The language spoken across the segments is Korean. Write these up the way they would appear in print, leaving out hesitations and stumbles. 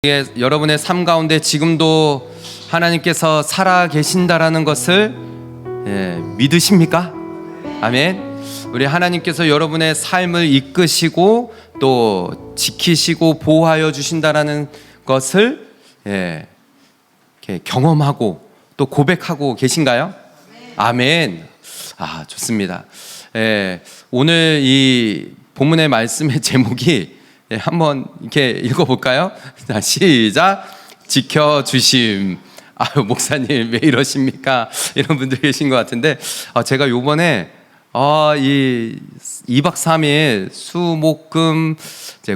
여러분의 삶 가운데 지금도 하나님께서 살아 계신다라는 것을 믿으십니까? 아멘. 우리 하나님께서 여러분의 삶을 이끄시고 또 지키시고 보호하여 주신다라는 것을 이렇게 경험하고 또 고백하고 계신가요? 아멘. 좋습니다. 오늘 이 본문의 말씀의 제목이 한번 이렇게 읽어볼까요? 자, 시작. 지켜주심. 목사님 왜 이러십니까? 이런 분들 계신 것 같은데 제가 요번에 이 2박 3일 수목금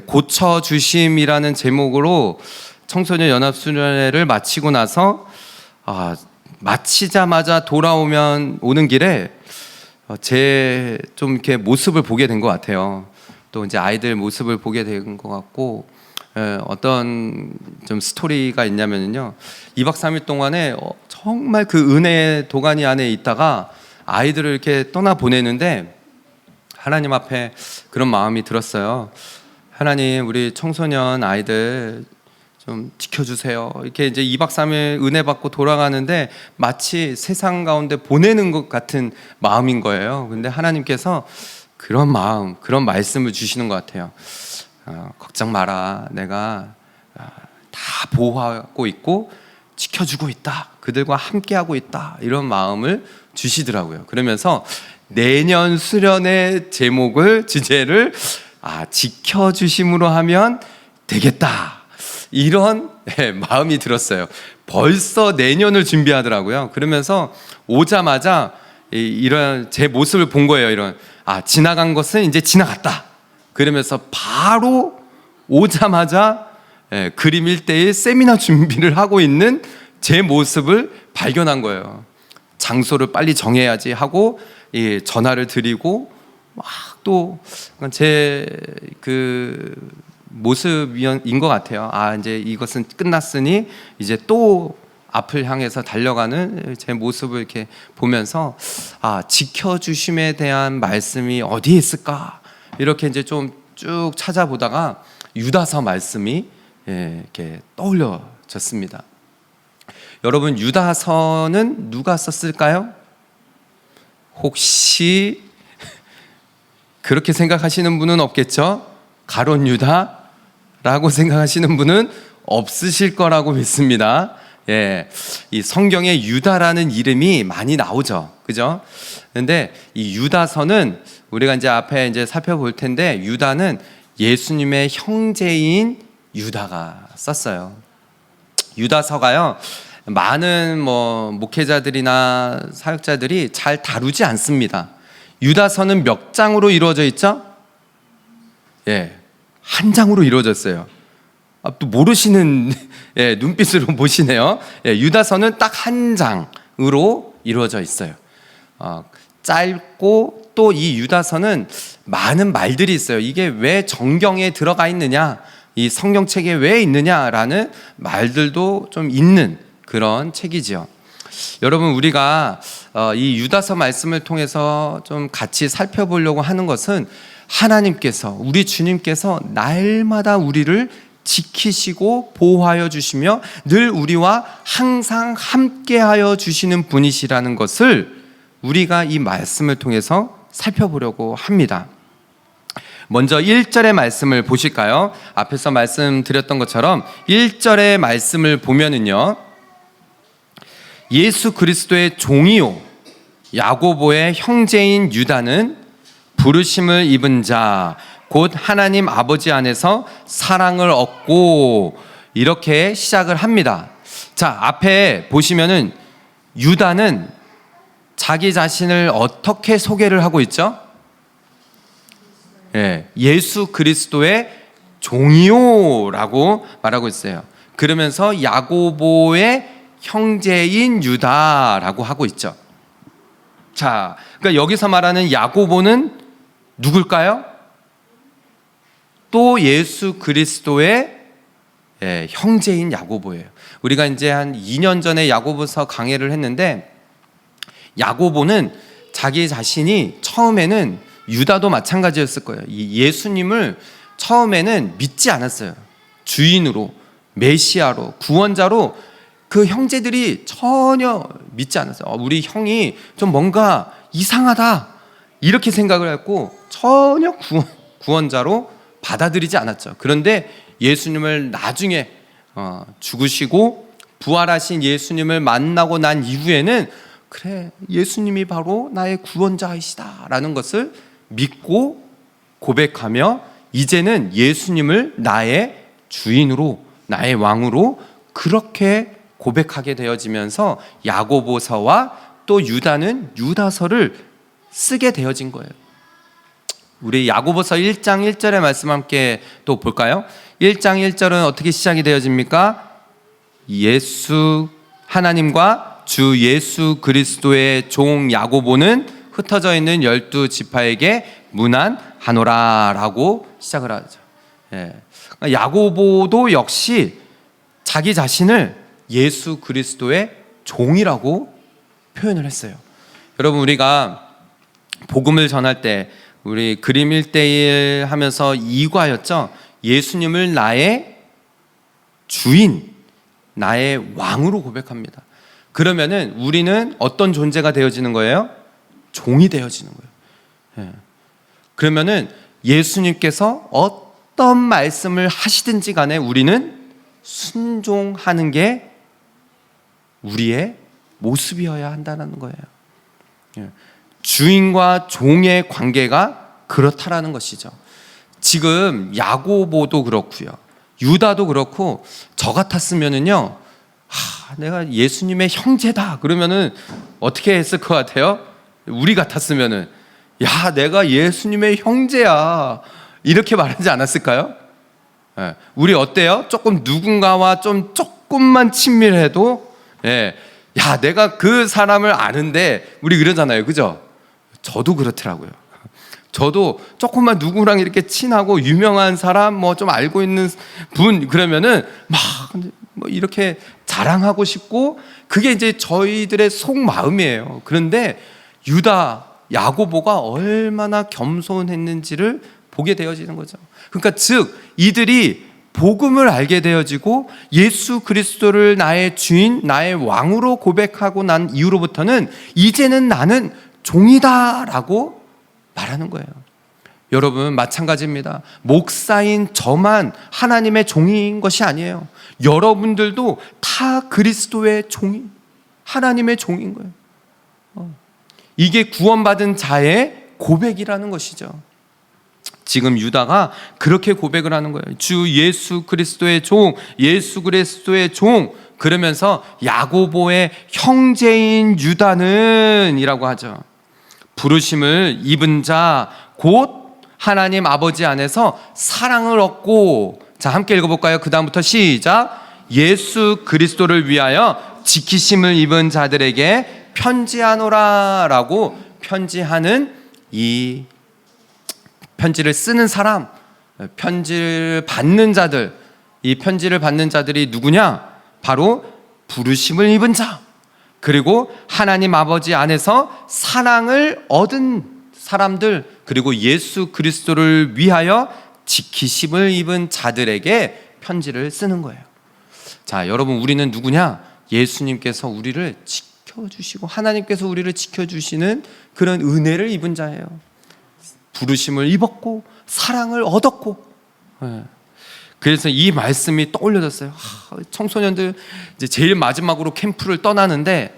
고쳐주심이라는 제목으로 청소년 연합수련회를 마치고 나서 마치자마자 오는 길에 제 좀 이렇게 모습을 보게 된 것 같아요. 또 이제 아이들 모습을 보게 된 것 같고 어떤 좀 스토리가 있냐면요, 2박 3일 동안에 정말 그 은혜의 도가니 안에 있다가 아이들을 이렇게 떠나 보내는데 하나님 앞에 그런 마음이 들었어요. 하나님, 우리 청소년 아이들 좀 지켜주세요. 이렇게 이제 2박 3일 은혜 받고 돌아가는데 마치 세상 가운데 보내는 것 같은 마음인 거예요. 근데 하나님께서 그런 마음, 그런 말씀을 주시는 것 같아요. 걱정 마라. 내가 다 보호하고 있고 지켜주고 있다. 그들과 함께하고 있다. 이런 마음을 주시더라고요. 그러면서 내년 수련의 주제를 지켜주심으로 하면 되겠다. 이런 마음이 들었어요. 벌써 내년을 준비하더라고요. 그러면서 오자마자 이런 제 모습을 본 거예요. 지나간 것은 이제 지나갔다. 그러면서 바로 오자마자 그림 1대1 세미나 준비를 하고 있는 제 모습을 발견한 거예요. 장소를 빨리 정해야지 하고 전화를 드리고 막 또 제 그 모습인 것 같아요. 이제 이것은 끝났으니 이제 또 앞을 향해서 달려가는 제 모습을 이렇게 보면서 지켜주심에 대한 말씀이 어디에 있을까? 이렇게 이제 좀 쭉 찾아보다가 유다서 말씀이 이렇게 떠올려졌습니다. 여러분, 유다서는 누가 썼을까요? 혹시 그렇게 생각하시는 분은 없겠죠? 가룟 유다라고 생각하시는 분은 없으실 거라고 믿습니다. 이 성경에 유다라는 이름이 많이 나오죠, 그죠? 근데 이 유다서는 우리가 이제 앞에 이제 살펴볼 텐데, 유다는 예수님의 형제인 유다가 썼어요. 유다서가요, 많은 목회자들이나 사역자들이 잘 다루지 않습니다. 유다서는 몇 장으로 이루어져 있죠? 한 장으로 이루어졌어요. 또 모르시는 눈빛으로 보시네요. 유다서는 딱 한 장으로 이루어져 있어요. 짧고 또 이 유다서는 많은 말들이 있어요. 이게 왜 정경에 들어가 있느냐, 이 성경책에 왜 있느냐라는 말들도 좀 있는 그런 책이죠. 여러분, 우리가 이 유다서 말씀을 통해서 좀 같이 살펴보려고 하는 것은 하나님께서, 우리 주님께서 날마다 우리를 지키시고 보호하여 주시며 늘 우리와 항상 함께하여 주시는 분이시라는 것을 우리가 이 말씀을 통해서 살펴보려고 합니다. 먼저 1절의 말씀을 보실까요? 앞에서 말씀드렸던 것처럼 1절의 말씀을 보면은요, 예수 그리스도의 종이요 야고보의 형제인 유다는 부르심을 입은 자 곧 하나님 아버지 안에서 사랑을 얻고, 이렇게 시작을 합니다. 자, 앞에 보시면은 유다는 자기 자신을 어떻게 소개를 하고 있죠? 예수 그리스도의 종이요라고 말하고 있어요. 그러면서 야고보의 형제인 유다라고 하고 있죠. 자, 그러니까 여기서 말하는 야고보는 누굴까요? 또 예수 그리스도의 형제인 야고보예요. 우리가 이제 한 2년 전에 야고보서 강해를 했는데, 야고보는 자기 자신이 처음에는, 유다도 마찬가지였을 거예요, 이 예수님을 처음에는 믿지 않았어요. 주인으로 메시아로, 구원자로 그 형제들이 전혀 믿지 않았어요. 우리 형이 좀 뭔가 이상하다 이렇게 생각을 했고 전혀 구원자로 받아들이지 않았죠. 그런데 예수님을 나중에 죽으시고 부활하신 예수님을 만나고 난 이후에는 그래, 예수님이 바로 나의 구원자이시다 라는 것을 믿고 고백하며 이제는 예수님을 나의 주인으로, 나의 왕으로 그렇게 고백하게 되어지면서 야고보서와 또 유다는 유다서를 쓰게 되어진 거예요. 우리 야고보서 1장 1절의 말씀 함께 또 볼까요? 1장 1절은 어떻게 시작이 되어집니까? 하나님과 주 예수 그리스도의 종 야고보는 흩어져 있는 12지파에게 문안하노라 라고 시작을 하죠. 야고보도 역시 자기 자신을 예수 그리스도의 종이라고 표현을 했어요. 여러분, 우리가 복음을 전할 때 우리 그림 1:1 하면서 이과였죠. 예수님을 나의 주인, 나의 왕으로 고백합니다. 그러면은 우리는 어떤 존재가 되어지는 거예요? 종이 되어지는 거예요. 그러면은 예수님께서 어떤 말씀을 하시든지 간에 우리는 순종하는 게 우리의 모습이어야 한다는 거예요. 주인과 종의 관계가 그렇다라는 것이죠. 지금 야고보도 그렇고요, 유다도 그렇고, 저 같았으면은요, 내가 예수님의 형제다 그러면은 어떻게 했을 것 같아요? 우리 같았으면은 야, 내가 예수님의 형제야 이렇게 말하지 않았을까요? 우리 어때요? 조금 누군가와 조금만 친밀해도 야, 내가 그 사람을 아는데, 우리 그러잖아요, 그죠? 저도 그렇더라고요. 저도 조금만 누구랑 이렇게 친하고 유명한 사람, 뭐 좀 알고 있는 분 그러면은 막 이렇게 자랑하고 싶고, 그게 이제 저희들의 속마음이에요. 그런데 유다, 야고보가 얼마나 겸손했는지를 보게 되어지는 거죠. 그러니까 즉 이들이 복음을 알게 되어지고 예수 그리스도를 나의 주인, 나의 왕으로 고백하고 난 이후로부터는 이제는 나는 종이다라고 말하는 거예요. 여러분, 마찬가지입니다. 목사인 저만 하나님의 종인 것이 아니에요. 여러분들도 다 그리스도의 종이, 하나님의 종인 거예요. 이게 구원받은 자의 고백이라는 것이죠. 지금 유다가 그렇게 고백을 하는 거예요. 주 예수 그리스도의 종, 예수 그리스도의 종, 그러면서 야고보의 형제인 유다는 이라고 하죠. 부르심을 입은 자 곧 하나님 아버지 안에서 사랑을 얻고, 자 함께 읽어볼까요? 그 다음부터 시작. 예수 그리스도를 위하여 지키심을 입은 자들에게 편지하노라 라고, 편지하는, 이 편지를 쓰는 사람, 편지를 받는 자들, 이 편지를 받는 자들이 누구냐? 바로 부르심을 입은 자, 그리고 하나님 아버지 안에서 사랑을 얻은 사람들, 그리고 예수 그리스도를 위하여 지키심을 입은 자들에게 편지를 쓰는 거예요. 자, 여러분, 우리는 누구냐? 예수님께서 우리를 지켜주시고 하나님께서 우리를 지켜주시는 그런 은혜를 입은 자예요. 부르심을 입었고 사랑을 얻었고. 그래서 이 말씀이 떠올려졌어요. 청소년들 이제 제일 마지막으로 캠프를 떠나는데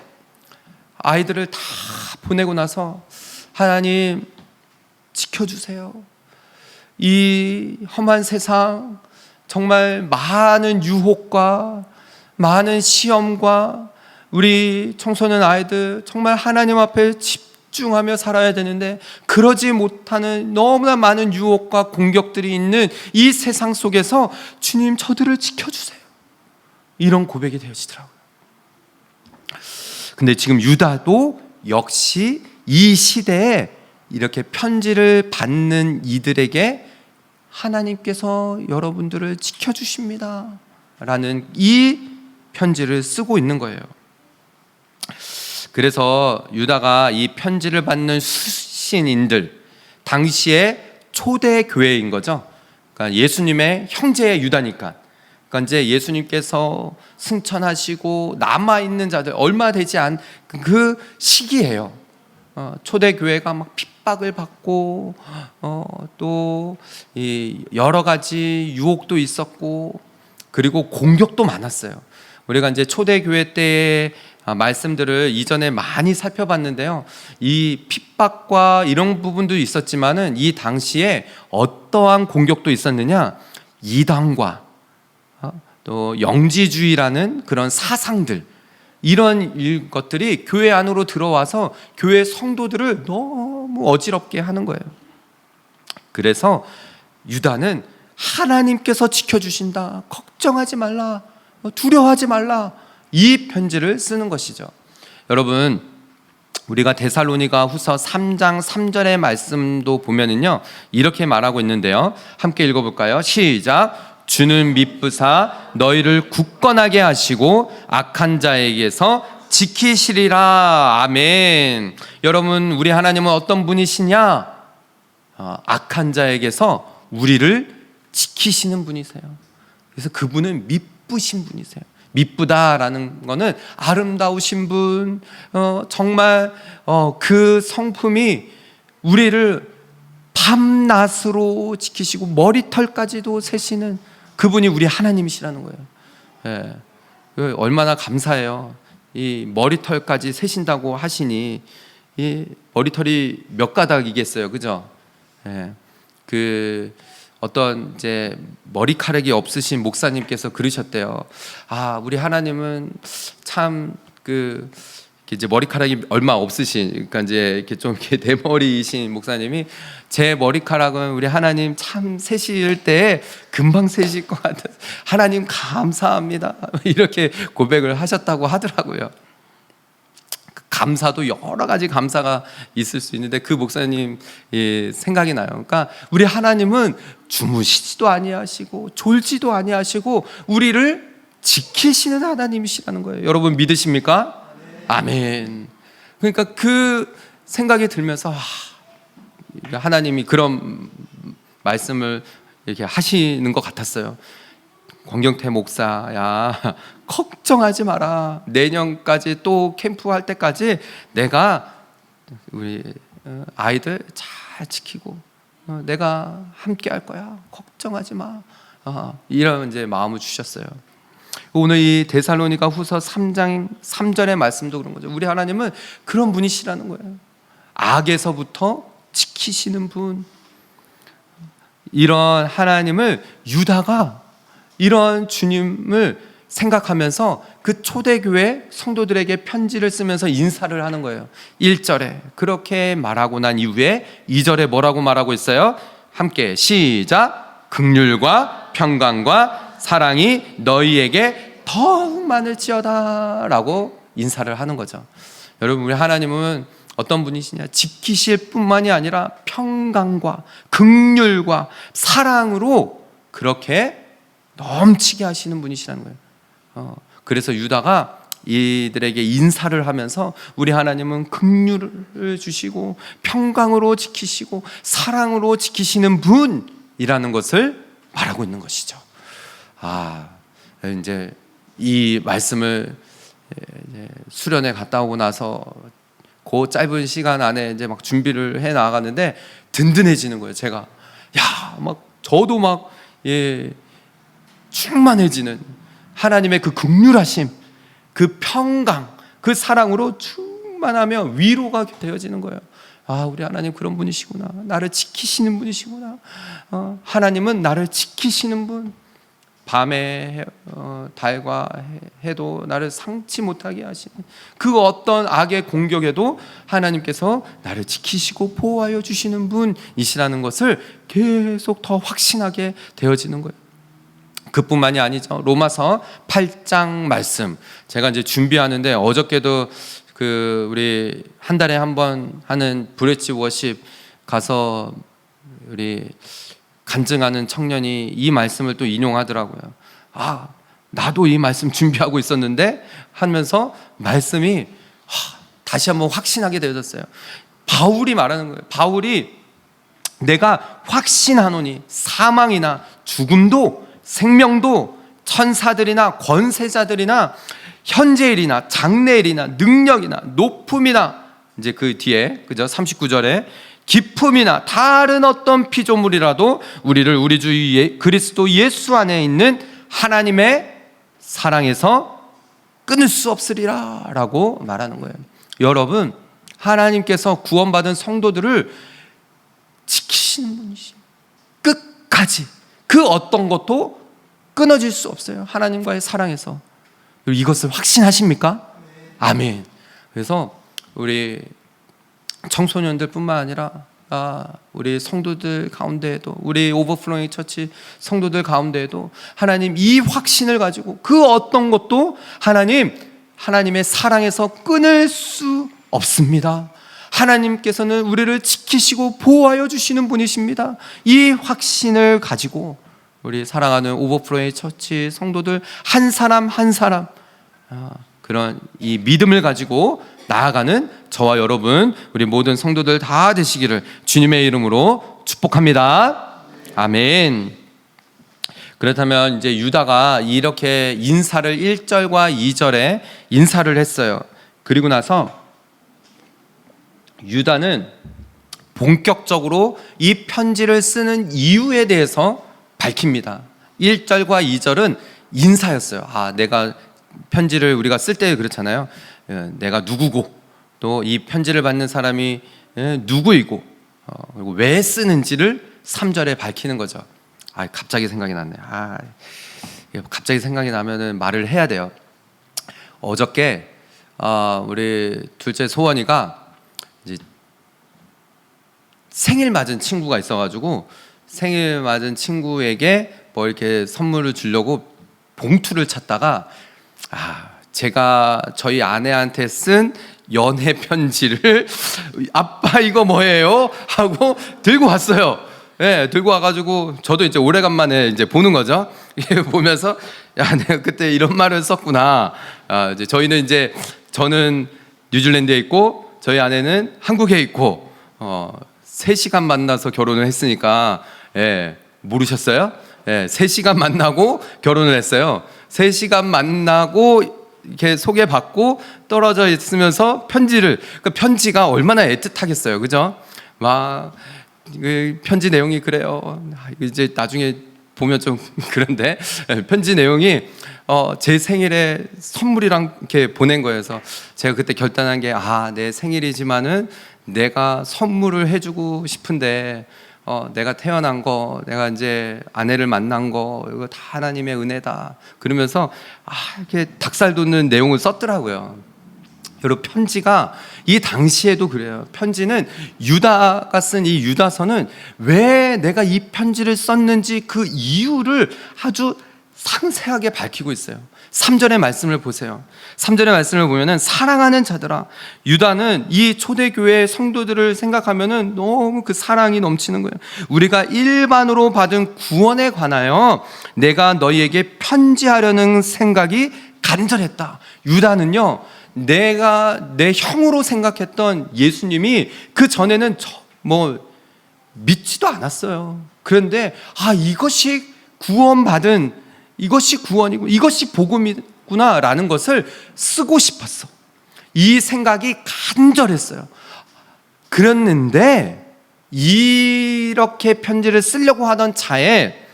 아이들을 다 보내고 나서 하나님 지켜주세요. 이 험한 세상, 정말 많은 유혹과 많은 시험과 우리 청소년 아이들 정말 하나님 앞에 집중하며 살아야 되는데 그러지 못하는 너무나 많은 유혹과 공격들이 있는 이 세상 속에서 주님, 저들을 지켜주세요. 이런 고백이 되어지더라고요. 근데 지금 유다도 역시 이 시대에 이렇게 편지를 받는 이들에게 하나님께서 여러분들을 지켜주십니다 라는 이 편지를 쓰고 있는 거예요. 그래서 유다가 이 편지를 받는 수신인들, 당시에 초대 교회인 거죠. 그러니까 예수님의 형제의 유다니까, 그러니까 그러니까 이제 예수님께서 승천하시고 남아 있는 자들 얼마 되지 않은 그 시기예요. 초대교회가 막 핍박을 받고 또 여러 가지 유혹도 있었고 그리고 공격도 많았어요. 우리가 이제 초대교회 때의 말씀들을 이전에 많이 살펴봤는데요. 이 핍박과 이런 부분도 있었지만은 이 당시에 어떠한 공격도 있었느냐? 이단과 또 영지주의라는 그런 사상들, 이런 것들이 교회 안으로 들어와서 교회 성도들을 너무 어지럽게 하는 거예요. 그래서 유다는 하나님께서 지켜주신다, 걱정하지 말라, 두려워하지 말라, 이 편지를 쓰는 것이죠. 여러분, 우리가 데살로니가 후서 3장 3절의 말씀도 보면은요, 이렇게 말하고 있는데요. 함께 읽어볼까요? 시작. 주는 미쁘사 너희를 굳건하게 하시고 악한 자에게서 지키시리라. 아멘. 여러분, 우리 하나님은 어떤 분이시냐? 악한 자에게서 우리를 지키시는 분이세요. 그래서 그분은 미쁘신 분이세요. 미쁘다라는 거는 아름다우신 분, 정말 그 성품이 우리를 밤낮으로 지키시고 머리털까지도 세시는 그분이 우리 하나님이시라는 거예요. 예. 얼마나 감사해요. 이 머리털까지 세신다고 하시니 이 머리털이 몇 가닥이겠어요, 그죠? 예. 그 어떤 이제 머리카락이 없으신 목사님께서 그러셨대요. 우리 하나님은 참 이제 머리카락이 얼마 없으신, 그러니까 이제 이렇게 좀 이렇게 대머리이신 목사님이 제 머리카락은 우리 하나님 참 세실 때 금방 세실 것 같아서 하나님 감사합니다, 이렇게 고백을 하셨다고 하더라고요. 감사도 여러 가지 감사가 있을 수 있는데 그 목사님 생각이 나요. 그러니까 우리 하나님은 주무시지도 아니하시고 졸지도 아니하시고 우리를 지키시는 하나님이시라는 거예요. 여러분 믿으십니까? 아멘. 그러니까 그 생각이 들면서 하나님이 그런 말씀을 이렇게 하시는 것 같았어요. 권경태 목사야, 걱정하지 마라. 내년까지 또 캠프할 때까지 내가 우리 아이들 잘 지키고 내가 함께 할 거야. 걱정하지 마. 이런 이제 마음을 주셨어요. 오늘 이 데살로니가 후서 3장 3절의 말씀도 그런 거죠. 우리 하나님은 그런 분이시라는 거예요. 악에서부터 지키시는 분. 이런 하나님을 유다가 이런 주님을 생각하면서 그 초대교회 성도들에게 편지를 쓰면서 인사를 하는 거예요. 1절에 그렇게 말하고 난 이후에 2절에 뭐라고 말하고 있어요? 함께 시작. 긍휼과 평강과 사랑이 너희에게 더욱 많을지어다 라고 인사를 하는 거죠. 여러분, 우리 하나님은 어떤 분이시냐? 지키실 뿐만이 아니라 평강과 긍휼과 사랑으로 그렇게 넘치게 하시는 분이시라는 거예요. 그래서 유다가 이들에게 인사를 하면서 우리 하나님은 긍휼을 주시고 평강으로 지키시고 사랑으로 지키시는 분이라는 것을 말하고 있는 것이죠. 이제 이 말씀을 수련회 갔다 오고 나서 그 짧은 시간 안에 이제 막 준비를 해 나가는데 든든해지는 거예요. 제가 저도 충만해지는 하나님의 그 긍휼하심, 그 평강, 그 사랑으로 충만하며 위로가 되어지는 거예요. 우리 하나님 그런 분이시구나. 나를 지키시는 분이시구나. 하나님은 나를 지키시는 분. 밤에 달과 해도 나를 상치 못하게 하시는 그 어떤 악의 공격에도 하나님께서 나를 지키시고 보호하여 주시는 분이시라는 것을 계속 더 확신하게 되어지는 거예요. 그뿐만이 아니죠. 로마서 8장 말씀 제가 이제 준비하는데 어저께도 우리 한 달에 한 번 하는 브레치 워십 가서 우리 간증하는 청년이 이 말씀을 또 인용하더라고요. 나도 이 말씀 준비하고 있었는데 하면서 말씀이 다시 한번 확신하게 되어졌어요. 바울이 말하는 거예요. 바울이 내가 확신하노니 사망이나 죽음도 생명도 천사들이나 권세자들이나 현재일이나 장래일이나 능력이나 높음이나, 이제 그 뒤에 그죠? 39절에 기품이나 다른 어떤 피조물이라도 우리를 우리 주 그리스도 예수 안에 있는 하나님의 사랑에서 끊을 수 없으리라 라고 말하는 거예요. 여러분, 하나님께서 구원받은 성도들을 지키시는 분이시죠. 끝까지 그 어떤 것도 끊어질 수 없어요. 하나님과의 사랑에서. 이것을 확신하십니까? 아멘. 그래서 우리 청소년들 뿐만 아니라 우리 성도들 가운데에도, 우리 오버플로잉 처치 성도들 가운데에도 하나님 이 확신을 가지고 그 어떤 것도 하나님의 사랑에서 끊을 수 없습니다. 하나님께서는 우리를 지키시고 보호하여 주시는 분이십니다. 이 확신을 가지고 우리 사랑하는 오버플로잉 처치 성도들 한 사람 한 사람 그런 이 믿음을 가지고 나아가는 저와 여러분, 우리 모든 성도들 다 되시기를 주님의 이름으로 축복합니다. 아멘. 그렇다면 이제 유다가 이렇게 인사를 1절과 2절에 인사를 했어요. 그리고 나서 유다는 본격적으로 이 편지를 쓰는 이유에 대해서 밝힙니다. 1절과 2절은 인사였어요. 내가 편지를 우리가 쓸 때 그렇잖아요. 내가 누구고 또 이 편지를 받는 사람이 누구이고 그리고 왜 쓰는지를 3절에 밝히는 거죠. 갑자기 생각이 났네. 갑자기 생각이 나면은 말을 해야 돼요. 어저께 우리 둘째 소원이가 이제 생일 맞은 친구가 있어가지고 생일 맞은 친구에게 뭐 이렇게 선물을 주려고 봉투를 찾다가 제가 저희 아내한테 쓴 연애 편지를 아빠 이거 뭐예요? 하고 들고 왔어요. 네, 들고 와가지고 저도 이제 오래간만에 이제 보는 거죠. 보면서 내가 그때 이런 말을 썼구나. 이제 저는 뉴질랜드에 있고 저희 아내는 한국에 있고 3시간 만나서 결혼을 했으니까 모르셨어요? 3시간 만나고 결혼을 했어요. 3시간 만나고 이렇게 소개받고 떨어져 있으면서 그 편지가 얼마나 애틋하겠어요, 그죠? 그 편지 내용이 그래요. 이제 나중에 보면 좀 그런데 편지 내용이 제 생일에 선물이랑 이렇게 보낸 거예요. 그래서 제가 그때 결단한 게 내 생일이지만은 내가 선물을 해주고 싶은데 내가 태어난 거, 내가 이제 아내를 만난 거, 이거 다 하나님의 은혜다. 그러면서 이렇게 닭살 돋는 내용을 썼더라고요. 여러분, 편지가 이 당시에도 그래요. 편지는 유다가 쓴 이 유다서는 왜 내가 이 편지를 썼는지 그 이유를 아주 상세하게 밝히고 있어요. 3절의 말씀을 보세요. 3절의 말씀을 보면은 사랑하는 자들아, 유다는 이 초대교회 성도들을 생각하면은 너무 그 사랑이 넘치는 거예요. 우리가 일반으로 받은 구원에 관하여 내가 너희에게 편지하려는 생각이 간절했다. 유다는요, 내가 내 형으로 생각했던 예수님이 그 전에는 믿지도 않았어요. 그런데 이것이 구원받은, 이것이 구원이고 이것이 복음이구나라는 것을 쓰고 싶었어. 이 생각이 간절했어요. 그랬는데 이렇게 편지를 쓰려고 하던 차에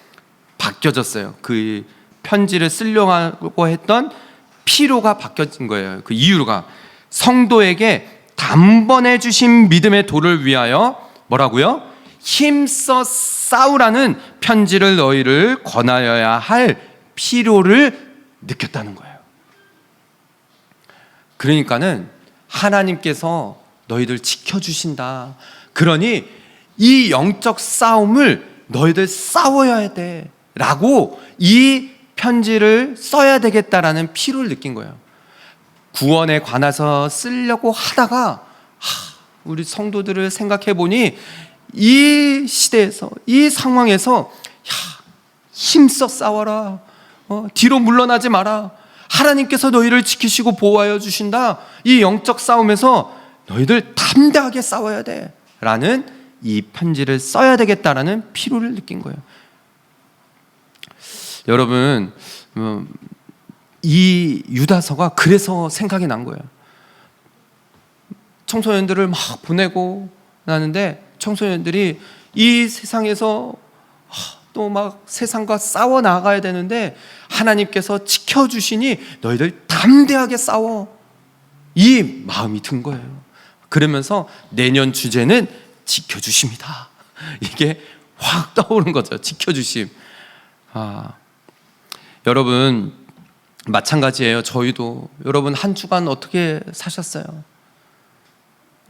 바뀌어졌어요. 그 편지를 쓰려고 했던 필요가 바뀌어진 거예요. 그 이유가 성도에게 단번에 주신 믿음의 도를 위하여 뭐라고요? 힘써 싸우라는 편지를 너희를 권하여야 할 필요를 느꼈다는 거예요. 그러니까는 하나님께서 너희들 지켜주신다. 그러니 이 영적 싸움을 너희들 싸워야 돼 라고 이 편지를 써야 되겠다라는 필요를 느낀 거예요. 구원에 관해서 쓰려고 하다가 우리 성도들을 생각해 보니 이 시대에서, 이 상황에서 힘써 싸워라. 뒤로 물러나지 마라. 하나님께서 너희를 지키시고 보호하여 주신다. 이 영적 싸움에서 너희들 담대하게 싸워야 돼 라는 이 편지를 써야 되겠다라는 필요를 느낀 거예요. 여러분, 이 유다서가 그래서 생각이 난 거예요. 청소년들을 막 보내고 나는데 청소년들이 이 세상에서 또 막 세상과 싸워 나가야 되는데 하나님께서 지켜주시니 너희들 담대하게 싸워, 이 마음이 든 거예요. 그러면서 내년 주제는 지켜주십니다. 이게 확 떠오른 거죠. 지켜주심. 여러분 마찬가지예요. 저희도. 여러분 한 주간 어떻게 사셨어요?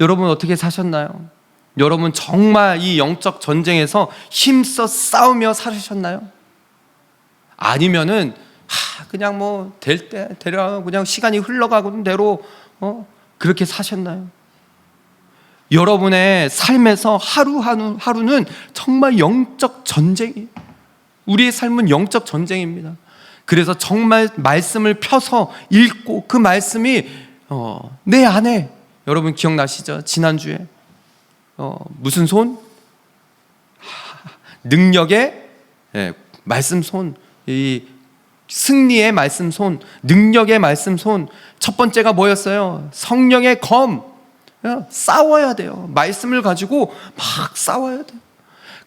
여러분 어떻게 사셨나요? 여러분 정말 이 영적 전쟁에서 힘써 싸우며 살으셨나요? 아니면은 그냥 뭐 될 때 되려 그냥 시간이 흘러가는 대로 그렇게 사셨나요? 여러분의 삶에서 하루는 정말 영적 전쟁이에요. 우리의 삶은 영적 전쟁입니다. 그래서 정말 말씀을 펴서 읽고 그 말씀이 내 안에, 여러분 기억나시죠? 지난주에 무슨 손? 능력의 말씀 손, 이 승리의 말씀 손, 능력의 말씀 손. 첫 번째가 뭐였어요? 성령의 검. 싸워야 돼요. 말씀을 가지고 막 싸워야 돼요.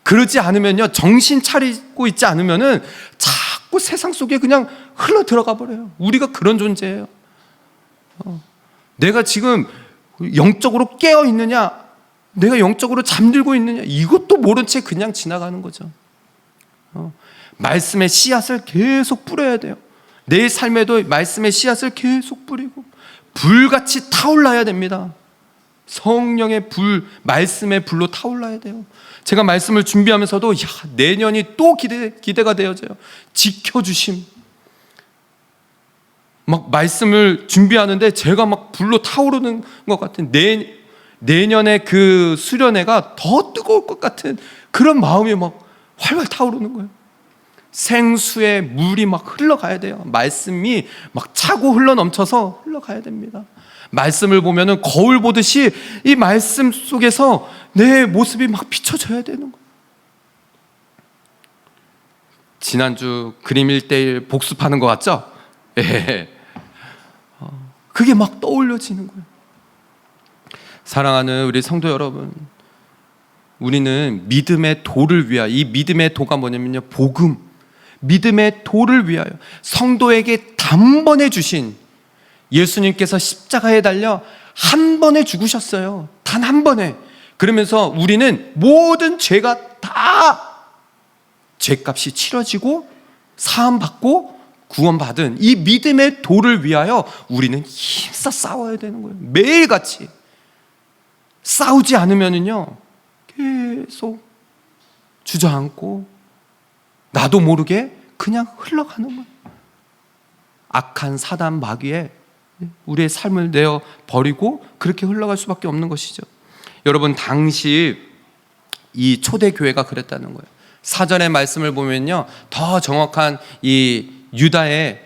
그러지 않으면요, 정신 차리고 있지 않으면은 자꾸 세상 속에 그냥 흘러 들어가 버려요. 우리가 그런 존재예요. 내가 지금 영적으로 깨어 있느냐, 내가 영적으로 잠들고 있느냐, 이것도 모른 채 그냥 지나가는 거죠. 말씀의 씨앗을 계속 뿌려야 돼요. 내 삶에도 말씀의 씨앗을 계속 뿌리고 불같이 타올라야 됩니다. 성령의 불, 말씀의 불로 타올라야 돼요. 제가 말씀을 준비하면서도 내년이 또 기대가 되어져요. 지켜주심. 막 말씀을 준비하는데 제가 막 불로 타오르는 것 같은, 내년에 그 수련회가 더 뜨거울 것 같은 그런 마음이 막 활활 타오르는 거예요. 생수의 물이 막 흘러가야 돼요. 말씀이 막 차고 흘러넘쳐서 흘러가야 됩니다. 말씀을 보면은 거울 보듯이 이 말씀 속에서 내 모습이 막 비춰져야 되는 거예요. 지난주 그림 1:1 복습하는 것 같죠? 예. 그게 막 떠올려지는 거예요. 사랑하는 우리 성도 여러분, 우리는 믿음의 도를 위하여, 이 믿음의 도가 뭐냐면요, 복음, 믿음의 도를 위하여 성도에게 단번에 주신, 예수님께서 십자가에 달려 한 번에 죽으셨어요. 단 한 번에. 그러면서 우리는 모든 죄가 다 죄값이 치러지고 사함받고 구원받은 이 믿음의 도를 위하여 우리는 힘써 싸워야 되는 거예요. 매일같이. 싸우지 않으면요 계속 주저앉고 나도 모르게 그냥 흘러가는 거예요. 악한 사단 마귀에 우리의 삶을 내어 버리고 그렇게 흘러갈 수밖에 없는 것이죠. 여러분, 당시 이 초대교회가 그랬다는 거예요. 사전의 말씀을 보면요, 더 정확한 이 유다의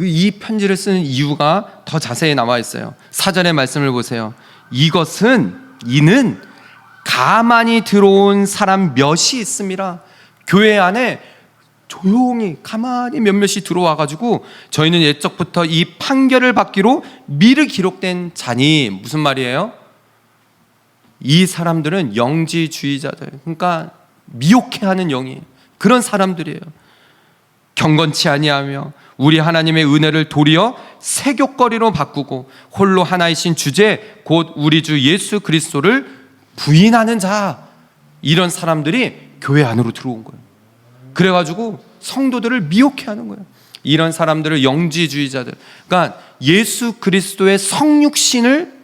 이 편지를 쓰는 이유가 더 자세히 나와 있어요. 사전의 말씀을 보세요. 이는 가만히 들어온 사람 몇이 있습니다. 교회 안에 조용히 가만히 몇몇이 들어와가지고 저희는 옛적부터 이 판결을 받기로 미리 기록된 자니, 무슨 말이에요? 이 사람들은 영지주의자들, 그러니까 미혹해하는 영이, 그런 사람들이에요. 경건치 아니하며 우리 하나님의 은혜를 도리어 세욕거리로 바꾸고 홀로 하나이신 주제 곧 우리 주 예수 그리스도를 부인하는 자, 이런 사람들이 교회 안으로 들어온 거예요. 그래가지고 성도들을 미혹해하는 거예요. 이런 사람들을 영지주의자들, 그러니까 예수 그리스도의 성육신을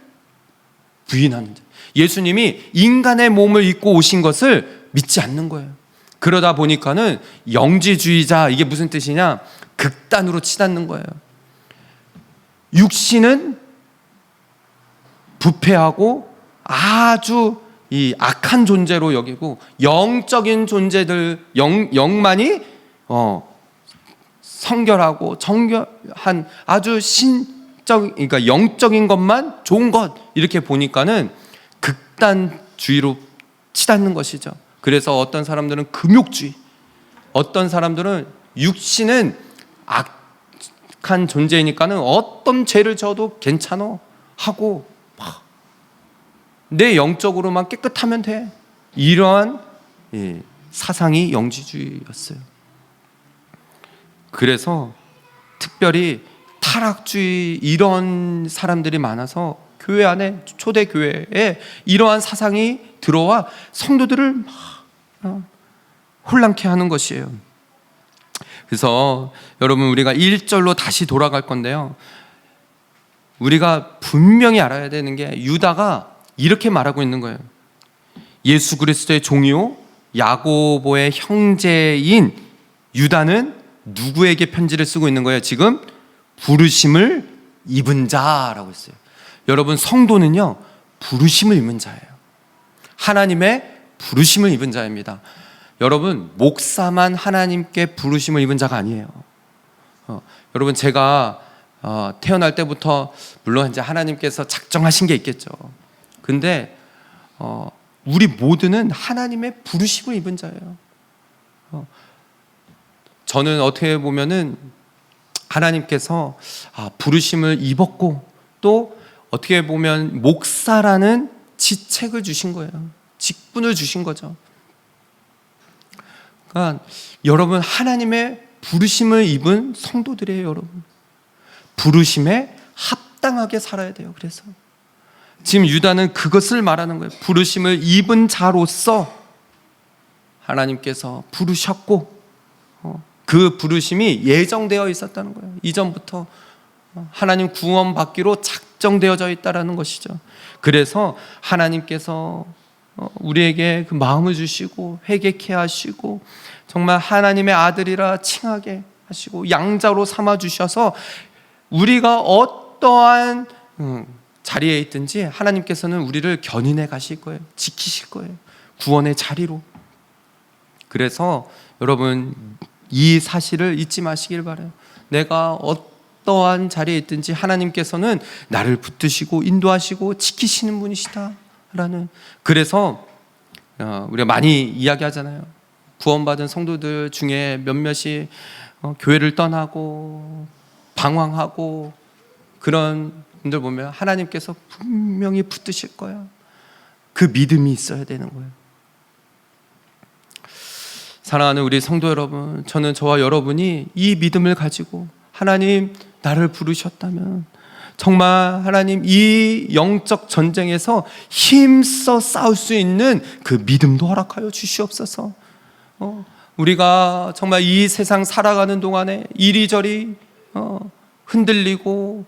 부인하는 자, 예수님이 인간의 몸을 입고 오신 것을 믿지 않는 거예요. 그러다 보니까는 영지주의자, 이게 무슨 뜻이냐, 극단으로 치닫는 거예요. 육신은 부패하고 아주 이 악한 존재로 여기고, 영적인 존재들, 영만이 성결하고 정결한 아주 그러니까 영적인 것만 좋은 것, 이렇게 보니까는 극단주의로 치닫는 것이죠. 그래서 어떤 사람들은 금욕주의, 어떤 사람들은 육신은 악한 존재이니까는 어떤 죄를 져도 괜찮아 하고 막 내 영적으로만 깨끗하면 돼. 이러한 사상이 영지주의였어요. 그래서 특별히 타락주의 이런 사람들이 많아서 교회 안에, 초대 교회에 이러한 사상이 들어와 성도들을 막 혼란케 하는 것이에요. 그래서 여러분, 우리가 1절로 다시 돌아갈 건데요, 우리가 분명히 알아야 되는 게 유다가 이렇게 말하고 있는 거예요. 예수 그리스도의 종이요 야고보의 형제인 유다는 누구에게 편지를 쓰고 있는 거예요? 지금 부르심을 입은 자라고 했어요. 여러분, 성도는요 부르심을 입은 자예요. 하나님의 부르심을 입은 자입니다. 여러분, 목사만 하나님께 부르심을 입은 자가 아니에요. 여러분, 제가 태어날 때부터 물론 이제 하나님께서 작정하신 게 있겠죠. 근데 우리 모두는 하나님의 부르심을 입은 자예요. 저는 어떻게 보면은 하나님께서 부르심을 입었고, 또 어떻게 보면 목사라는 지책을 주신 거예요. 직분을 주신 거죠. 그러니까 여러분, 하나님의 부르심을 입은 성도들이에요. 여러분, 부르심에 합당하게 살아야 돼요. 그래서 지금 유다는 그것을 말하는 거예요. 부르심을 입은 자로서 하나님께서 부르셨고, 그 부르심이 예정되어 있었다는 거예요. 이전부터 하나님 구원받기로 작정되어져 있다는 것이죠. 그래서 하나님께서 우리에게 그 마음을 주시고 회개케 하시고 정말 하나님의 아들이라 칭하게 하시고 양자로 삼아 주셔서 우리가 어떠한 자리에 있든지 하나님께서는 우리를 견인해 가실 거예요. 지키실 거예요. 구원의 자리로. 그래서 여러분, 이 사실을 잊지 마시길 바라요. 내가 어떠한 자리에 있든지 하나님께서는 나를 붙드시고 인도하시고 지키시는 분이시다라는. 그래서 우리가 많이 이야기하잖아요. 구원받은 성도들 중에 몇몇이 교회를 떠나고 방황하고 그런 분들 보면 하나님께서 분명히 붙드실 거야. 그 믿음이 있어야 되는 거예요. 사랑하는 우리 성도 여러분, 저는 저와 여러분이 이 믿음을 가지고 하나님 나를 부르셨다면 정말 하나님 이 영적 전쟁에서 힘써 싸울 수 있는 그 믿음도 허락하여 주시옵소서. 우리가 정말 이 세상 살아가는 동안에 이리저리 흔들리고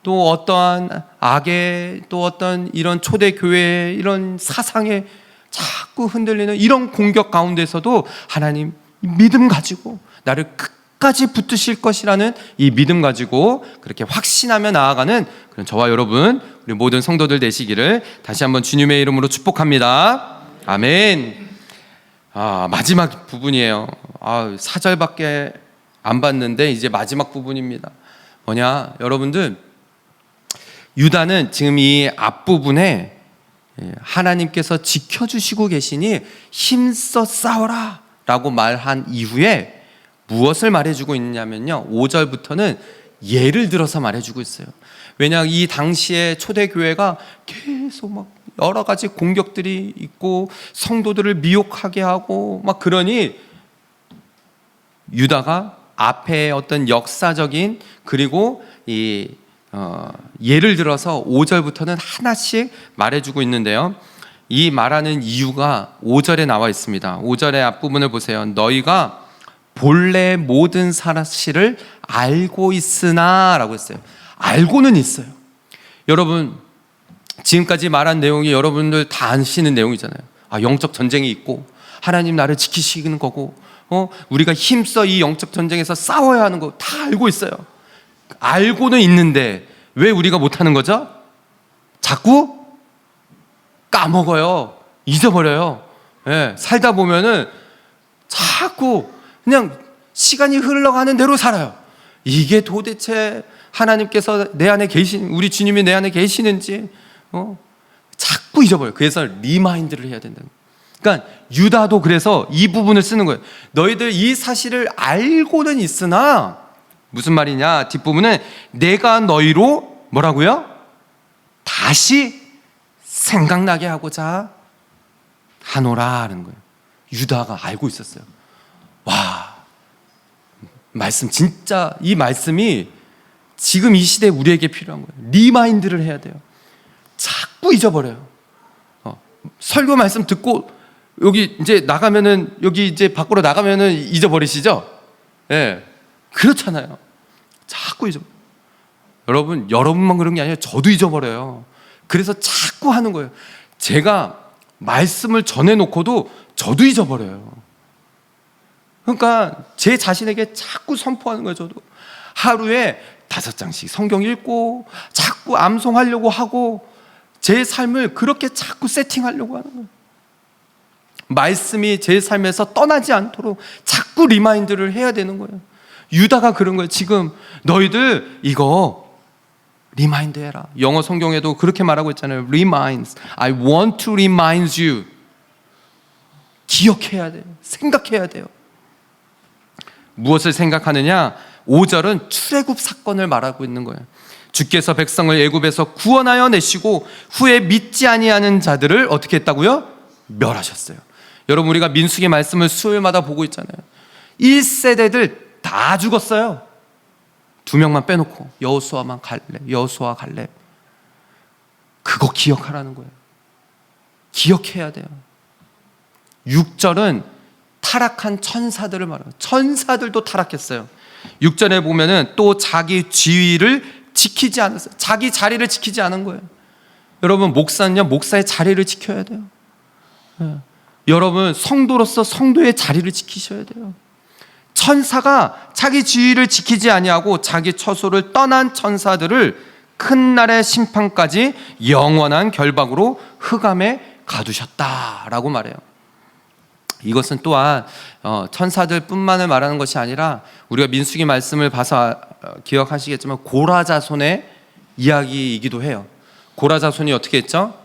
또 어떠한 악의 또 어떤 이런 초대교회의 이런 사상에 자꾸 흔들리는 이런 공격 가운데서도 하나님 믿음 가지고 나를 끝까지 붙드실 것이라는 이 믿음 가지고 그렇게 확신하며 나아가는 그런 저와 여러분, 우리 모든 성도들 되시기를 다시 한번 주님의 이름으로 축복합니다. 아멘. 마지막 부분이에요. 4절밖에 안 봤는데 이제 마지막 부분입니다. 뭐냐, 여러분들, 유다는 지금 이 앞부분에 하나님께서 지켜주시고 계시니 힘써 싸워라 라고 말한 이후에 무엇을 말해주고 있냐면요, 5절부터는 예를 들어서 말해주고 있어요. 왜냐, 이 당시에 초대교회가 계속 막 여러 가지 공격들이 있고 성도들을 미혹하게 하고 막 그러니 유다가 앞에 어떤 역사적인 그리고 예를 들어서 5절부터는 하나씩 말해주고 있는데요, 이 말하는 이유가 5절에 나와 있습니다. 5절의 앞부분을 보세요. 너희가 본래 모든 사실을 알고 있으나 라고 했어요. 알고는 있어요. 여러분, 지금까지 말한 내용이 여러분들 다 아시는 내용이잖아요. 영적 전쟁이 있고 하나님 나를 지키시는 거고 우리가 힘써 이 영적 전쟁에서 싸워야 하는 거 다 알고 있어요. 알고는 있는데 왜 우리가 못하는 거죠? 자꾸 까먹어요. 잊어버려요. 살다 보면은 자꾸 그냥 시간이 흘러가는 대로 살아요. 이게 도대체 하나님께서 내 안에 계신, 우리 주님이 내 안에 계시는지 자꾸 잊어버려요. 그래서 리마인드를 해야 된다. 그러니까 유다도 그래서 이 부분을 쓰는 거예요. 너희들 이 사실을 알고는 있으나 무슨 말이냐? 뒷부분은 내가 너희로 뭐라고요? 다시 생각나게 하고자 하노라 하는 거예요. 유다가 알고 있었어요. 와, 말씀 진짜 이 말씀이 지금 이 시대에 우리에게 필요한 거예요. 리마인드를 해야 돼요. 자꾸 잊어버려요. 설교 말씀 듣고 여기 이제 나가면은 여기 이제 밖으로 나가면은 잊어버리시죠? 예, 그렇잖아요. 자꾸 잊어버려. 여러분만 그런 게 아니라 저도 잊어버려요. 그래서 자꾸 하는 거예요. 제가 말씀을 전해놓고도 저도 잊어버려요. 그러니까 제 자신에게 자꾸 선포하는 거예요. 저도 하루에 5장씩 성경 읽고 자꾸 암송하려고 하고 제 삶을 그렇게 자꾸 세팅하려고 하는 거예요. 말씀이 제 삶에서 떠나지 않도록 자꾸 리마인드를 해야 되는 거예요. 유다가 그런 거예요. 지금 너희들 이거 리마인드 해라. 영어 성경에도 그렇게 말하고 있잖아요. Reminds. I want to remind you. 기억해야 돼요. 생각해야 돼요. 무엇을 생각하느냐? 5절은 출애굽 사건을 말하고 있는 거예요. 주께서 백성을 애굽에서 구원하여 내시고 후에 믿지 아니하는 자들을 어떻게 했다고요? 멸하셨어요. 여러분, 우리가 민수기 말씀을 수요일마다 보고 있잖아요. 1세대들 다 죽었어요. 2명만 빼놓고 여호수아만 갈렙, 여호수아 갈렙. 그거 기억하라는 거예요. 기억해야 돼요. 6절은 타락한 천사들을 말해요. 천사들도 타락했어요. 6절에 보면은 또 자기 지위를 지키지 않았어요. 자기 자리를 지키지 않은 거예요. 여러분, 목사는요, 목사의 자리를 지켜야 돼요. 네. 여러분, 성도로서 성도의 자리를 지키셔야 돼요. 천사가 자기 지위를 지키지 아니하고 자기 처소를 떠난 천사들을 큰 날의 심판까지 영원한 결박으로 흑암에 가두셨다라고 말해요. 이것은 또한 천사들 뿐만을 말하는 것이 아니라 우리가 민수기 말씀을 봐서 기억하시겠지만 고라자손의 이야기이기도 해요. 고라자손이 어떻게 했죠?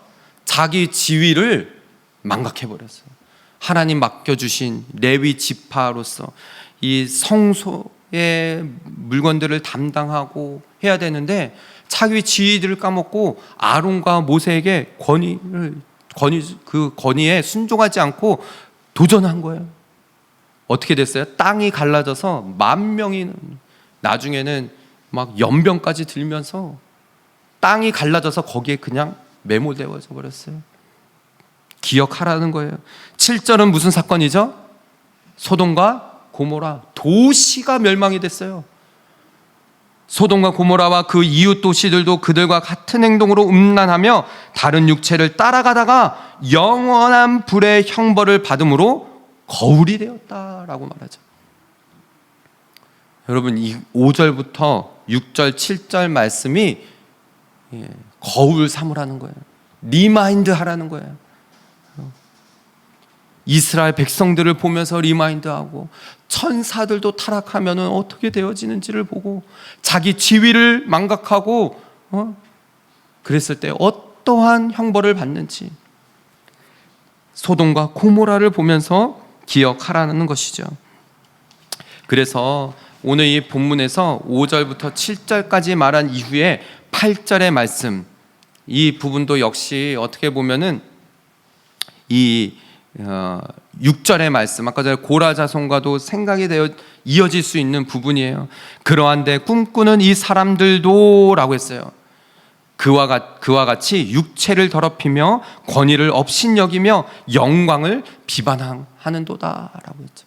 자기 지위를 망각해버렸어요. 하나님 맡겨주신 레위 지파로서 이 성소의 물건들을 담당하고 해야 되는데 자기 지위들을 까먹고 아론과 모세에게 그 권위에 순종하지 않고 도전한 거예요. 어떻게 됐어요? 땅이 갈라져서 10,000명이 나중에는 막 연병까지 들면서 땅이 갈라져서 거기에 그냥 매몰되어져 버렸어요. 기억하라는 거예요. 7절은 무슨 사건이죠? 소돔과 고모라 도시가 멸망이 됐어요. 소돔과 고모라와 그 이웃 도시들도 그들과 같은 행동으로 음란하며 다른 육체를 따라가다가 영원한 불의 형벌을 받음으로 거울이 되었다라고 말하죠. 여러분, 이 5절부터 6절, 7절 말씀이 거울 삼으라는 거예요. 리마인드 하라는 거예요. 이스라엘 백성들을 보면서 리마인드하고 천사들도 타락하면 어떻게 되어지는지를 보고 자기 지위를 망각하고 그랬을 때 어떠한 형벌을 받는지 소돔과 고모라를 보면서 기억하라는 것이죠. 그래서 오늘 이 본문에서 5절부터 7절까지 말한 이후에 8절의 말씀, 이 부분도 역시 어떻게 보면은 이 6절의 말씀, 아까 전에 고라 자손과도 생각이 되어 이어질 수 있는 부분이에요. 그러한데 꿈꾸는 이 사람들도 라고 했어요. 그와 같이 육체를 더럽히며 권위를 업신여기며 영광을 비방하는도다 라고 했죠.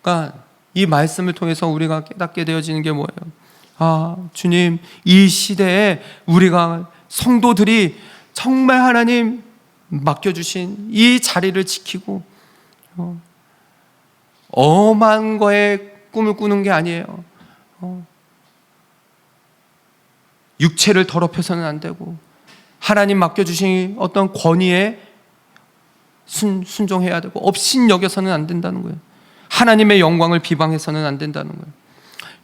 그러니까 이 말씀을 통해서 우리가 깨닫게 되어지는 게 뭐예요? 아, 주님, 이 시대에 우리가 성도들이 정말 하나님 맡겨주신 이 자리를 지키고 엄한 거에 꿈을 꾸는 게 아니에요. 육체를 더럽혀서는 안 되고 하나님 맡겨주신 어떤 권위에 순종해야 되고 업신여겨서는 안 된다는 거예요. 하나님의 영광을 비방해서는 안 된다는 거예요.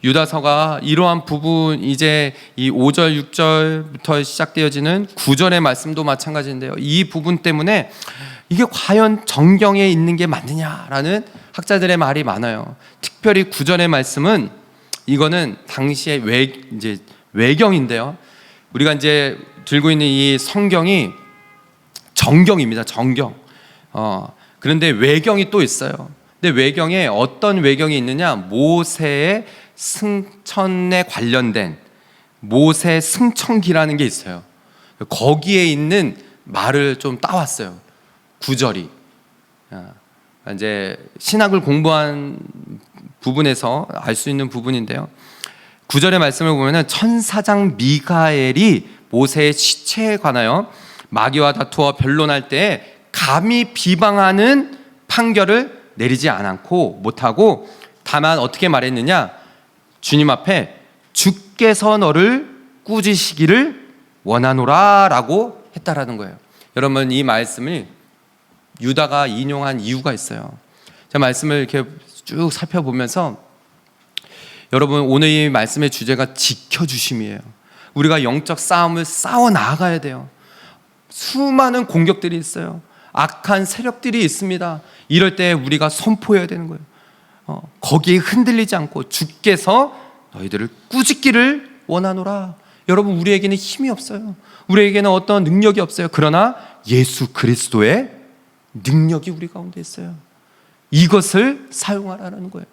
유다서가 이러한 부분, 이제 이 5절, 6절부터 시작되어지는 9절의 말씀도 마찬가지인데요. 이 부분 때문에 이게 과연 정경에 있는 게 맞느냐라는 학자들의 말이 많아요. 특별히 9절의 말씀은 이거는 당시의 이제 외경인데요. 우리가 이제 들고 있는 이 성경이 정경입니다. 정경. 그런데 외경이 또 있어요. 근데 외경에 어떤 외경이 있느냐? 모세의 승천에 관련된 모세 승천기라는 게 있어요. 거기에 있는 말을 좀 따왔어요. 구절이. 이제 신학을 공부한 부분에서 알 수 있는 부분인데요. 구절의 말씀을 보면은 천사장 미가엘이 모세의 시체에 관하여 마귀와 다투어 변론할 때 감히 비방하는 판결을 내리지 않고 못하고 다만 어떻게 말했느냐? 주님 앞에 주께서 너를 꾸짖으시기를 원하노라 라고 했다라는 거예요. 여러분, 이 말씀을 유다가 인용한 이유가 있어요. 제가 말씀을 이렇게 쭉 살펴보면서 여러분, 오늘 이 말씀의 주제가 지켜주심이에요. 우리가 영적 싸움을 싸워 나가야 돼요. 수많은 공격들이 있어요. 악한 세력들이 있습니다. 이럴 때 우리가 선포해야 되는 거예요. 거기에 흔들리지 않고 주께서 너희들을 꾸짖기를 원하노라. 여러분, 우리에게는 힘이 없어요. 우리에게는 어떤 능력이 없어요. 그러나 예수 그리스도의 능력이 우리 가운데 있어요. 이것을 사용하라는 거예요.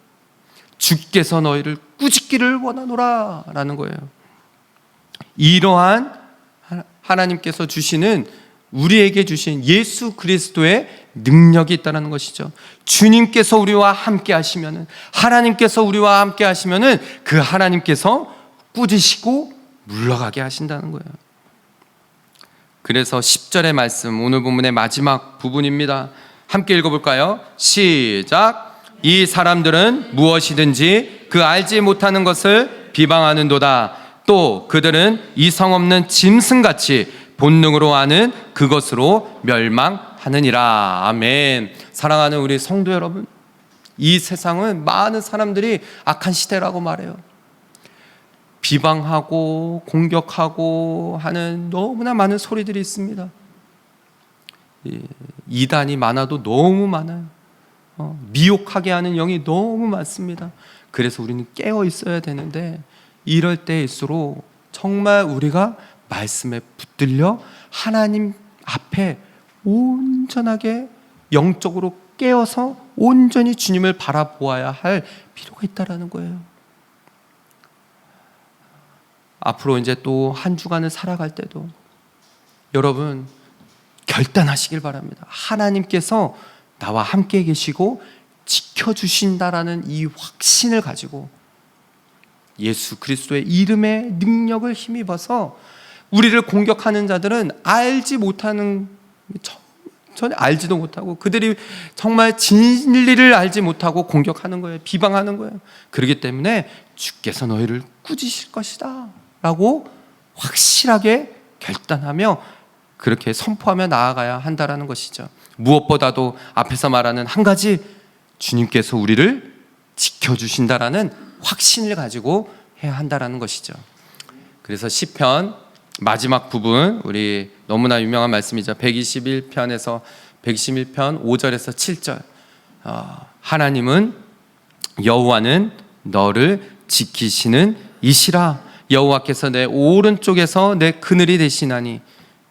주께서 너희를 꾸짖기를 원하노라 라는 거예요. 이러한 하나님께서 주시는, 우리에게 주신 예수 그리스도의 능력이 있다는 것이죠. 주님께서 우리와 함께 하시면은, 하나님께서 우리와 함께 하시면은 그 하나님께서 꾸짖으시고 물러가게 하신다는 거예요. 그래서 10절의 말씀, 오늘 본문의 마지막 부분입니다. 함께 읽어볼까요? 시작. 이 사람들은 무엇이든지 그 알지 못하는 것을 비방하는도다. 또 그들은 이성 없는 짐승같이 본능으로 아는 그것으로 멸망하느니라. 아멘. 사랑하는 우리 성도 여러분, 이 세상은 많은 사람들이 악한 시대라고 말해요. 비방하고 공격하고 하는 너무나 많은 소리들이 있습니다. 이단이 많아도 너무 많아요. 미혹하게 하는 영이 너무 많습니다. 그래서 우리는 깨어 있어야 되는데, 이럴 때일수록 정말 우리가 말씀에 붙들려 하나님 앞에 온전하게 영적으로 깨어서 온전히 주님을 바라보아야 할 필요가 있다라는 거예요. 앞으로 이제 또 한 주간을 살아갈 때도 여러분 결단하시길 바랍니다. 하나님께서 나와 함께 계시고 지켜주신다라는 이 확신을 가지고 예수 그리스도의 이름의 능력을 힘입어서 우리를 공격하는 자들은 알지 못하는, 전혀 알지도 못하고 그들이 정말 진리를 알지 못하고 공격하는 거예요. 비방하는 거예요. 그렇기 때문에 주께서 너희를 꾸짖으실 것이다 라고 확실하게 결단하며 그렇게 선포하며 나아가야 한다라는 것이죠. 무엇보다도 앞에서 말하는 한 가지, 주님께서 우리를 지켜주신다라는 확신을 가지고 해야 한다라는 것이죠. 그래서 시편 마지막 부분, 우리 너무나 유명한 말씀이죠. 121편에서 111편 5절에서 7절. 하나님은, 여호와는 너를 지키시는 이시라. 여호와께서 내 오른쪽에서 내 그늘이 되시나니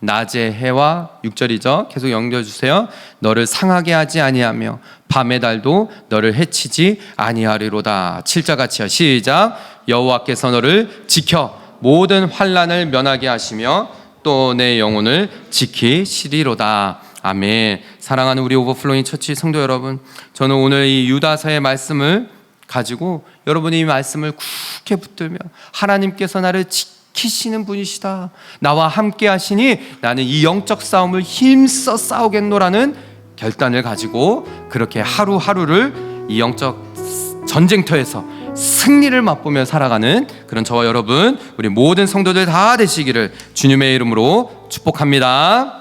낮의 해와, 6절이죠. 계속 연결해주세요. 너를 상하게 하지 아니하며 밤의 달도 너를 해치지 아니하리로다. 7절 같이요. 시작. 여호와께서 너를 지켜 모든 환난을 면하게 하시며 또 내 영혼을 지키시리로다. 아멘. 사랑하는 우리 오버플로잉 처치 성도 여러분, 저는 오늘 이 유다서의 말씀을 가지고 여러분이 이 말씀을 굳게 붙들며 하나님께서 나를 지키시는 분이시다, 나와 함께 하시니 나는 이 영적 싸움을 힘써 싸우겠노라는 결단을 가지고 그렇게 하루하루를 이 영적 전쟁터에서 승리를 맛보며 살아가는 그런 저와 여러분, 우리 모든 성도들 다 되시기를 주님의 이름으로 축복합니다.